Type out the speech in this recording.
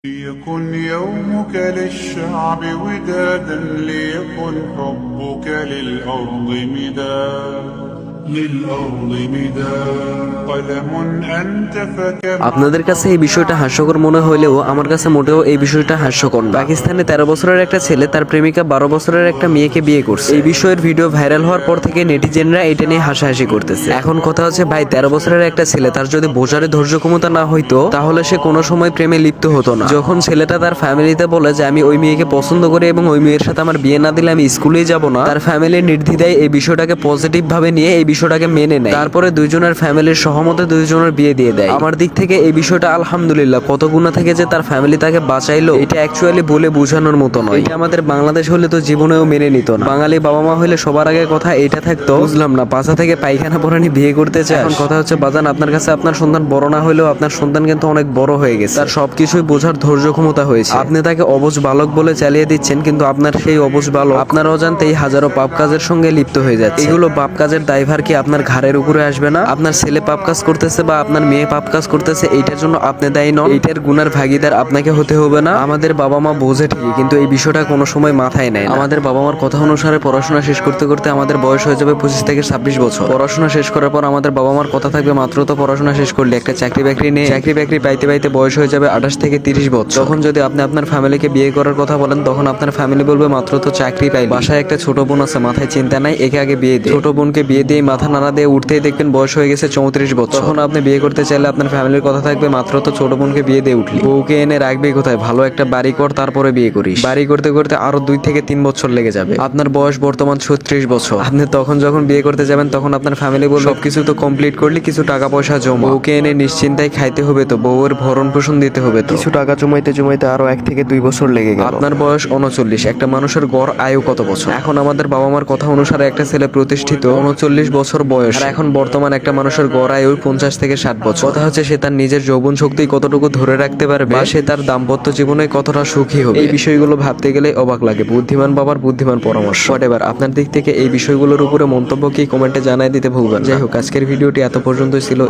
ليكن يومك للشعب ودادا ليكن حبك للأرض مداد قلم أنت فكم আপনাদের কাছে এই বিষয়টা হাস্যকর মনে হলেও আমার কাছে মোটেও এই বিষয়টা হাস্যকর না। পাকিস্তানে 13 বছরের একটা ছেলে তার প্রেমিকা 12 বছরের একটা মেয়েকে বিয়ে করছে। এই বিষয়ের ভিডিও ভাইরাল হওয়ার পর থেকে নেটিজেনরা এটা নিয়ে হাসাহাসি করতেছে। এখন কথা হচ্ছে ভাই 13 বছরের একটা ছেলে তার যদি বোঝারে ধৈর্য ক্ষমতা না হইতো তাহলে সে কোনো সময় প্রেমে লিপ্ত হতো না। যখন ছেলেটা তার ফ্যামিলিতে বলে যে আমি ওই মেয়েকে পছন্দ করি এবং ওই মেয়ের সাথে আমার বিয়ে না দিলে আমি স্কুলেই যাব না, তার ফ্যামিলি নির্দ্বিধায় এই বিষয়টাকে পজিটিভ ভাবে নিয়ে এই বিষয়টাকে মেনে নেয়। তারপরে দুইজনের ফ্যামিলির সহমতে দুইজনের বিয়ে দিয়ে দেয়। আমার দিক থেকে এই বিষয়টা আলহামদুলিল্লাহ, কত গুণা থেকে যে তার ফ্যামিলি তাকে বাঁচাইলো এটা অ্যাকচুয়ালি বলে বোঝানোর মতো নয়। এটা আমাদের বাংলাদেশ হলে তো জীবনেও মেনে নিত না। বাঙালি বাবা মা হলে সবার আগে কথা এটা থাকতো, বুঝলাম না পাছা থেকে পায়খানা পরানি বিয়ে করতে চায়। এখন কথা হচ্ছে বাজান, আপনার কাছে আপনার সন্তান বড় না হলেও আপনার সন্তান কিন্তু অনেক বড় হয়ে গেছে, তার সবকিছুই বোঝার ধৈর্য ক্ষমতা হয়েছে। আপনি তাকে অবুঝ বালক বলে চালিয়ে দিচ্ছেন, কিন্তু আপনার সেই অবুঝ বালক আপনার অজান্তেই হাজারো পাপ কাজের সঙ্গে লিপ্ত হয়ে যাচ্ছে। এগুলো পাপ কাজের দায়ভার কি আপনার ঘাড়ের উপরে আসবে না? আপনার ছেলে পাপ কাজ করতেছে বা আপনার মেয়ে পাপ কাজ করতেছে, এইটার জন্য আপনি দায়ী নন? এইটার গুনার ভাগীদার আপনাকে হতে হবে না? আমাদের বাবা মা বোঝে ঠিকই, কিন্তু এই বিষয়টা কোনো সময় মাথায় নেয় না। আমাদের বাবা মার কথা অনুসারে পড়াশোনা শেষ করতে করতে আমাদের বয়স হয়ে যাবে 25 থেকে 26 বছর। পড়াশোনা শেষ করার পর আমাদের বাবা মার কথা থাকবে মাত্র তো পড়াশোনা শেষ করলে একটা চাকরি বাকরি নেই। চাকরি বাকরি পাইতে পাইতে বয়স হয়ে যাবে 28 থেকে 30 বছর। তখন যদি আপনি আপনার ফ্যামিলিকে বিয়ে করার কথা বলেন, তখন আপনার ফ্যামিলি বলবে মাত্র তো চাকরি পাই, বাসায় একটা ছোট বোন আছে, মাথায় চিন্তা নাই, একে আগে বিয়ে দিয়ে। ছোট বোনকে বিয়ে দিয়ে মাথা নাড়া দিয়ে উঠতেই দেখবেন বয়স হয়ে গেছে 34 বছর। তখন আপনি বিয়ে করতে চাইলে আপনার ফ্যামিলির কথা থাকবে মাত্র তো ছোট বোনকে বিয়ে দিয়ে উঠলি, বউকে এনে রাখবে কোথায়, ভালো একটা বাড়ি কর তারপরে বিয়ে করিস। বাড়ি করতে করতে আরো 2 থেকে 3 বছর লেগে যাবে। আপনার বয়স বর্তমান 36 বছর। আপনি তখন যখন বিয়ে করতে যাবেন তখন আপনার ফ্যামিলি বলবে সবকিছু তো কমপ্লিট করলি, কিছু টাকা পয়সা জমা, বউকে এনে নিশ্চিন্তায় খাইতে হবে তো, বউয়ের ভরণ পোষণ দিতে হবে তো। কিছু টাকা জমাইতে জমাইতে আরো 1 থেকে 2 বছর লেগে গেল। আপনার বয়স 39। একটা মানুষের গড় আয়ু কত বছর? এখন আমাদের বাবা মার কথা অনুসারে একটা ছেলে প্রতিষ্ঠিত 39 বছর বয়স, আর এখন বর্তমান একটা মানুষের গড় আয়ু 50 থেকে 60 বছর। কথা হচ্ছে সে তার নিজের যৌবন শক্তি কতটুকু ধরে রাখতে পারবে, বা সে তার দাম্পত্য জীবনে কতটা সুখী হবে। এই বিষয়গুলো ভাবতে গেলে অবাক লাগে। বুদ্ধিমান বাবার বুদ্ধিমান পরামর্শ। হোয়াটএভার, আপনার দিক থেকে এই বিষয়গুলোর উপরে মন্তব্য কি কমেন্টে জানাই দিতে ভুলবেন না। যাই হোক, আজকের ভিডিওটি এত পর্যন্তই ছিল।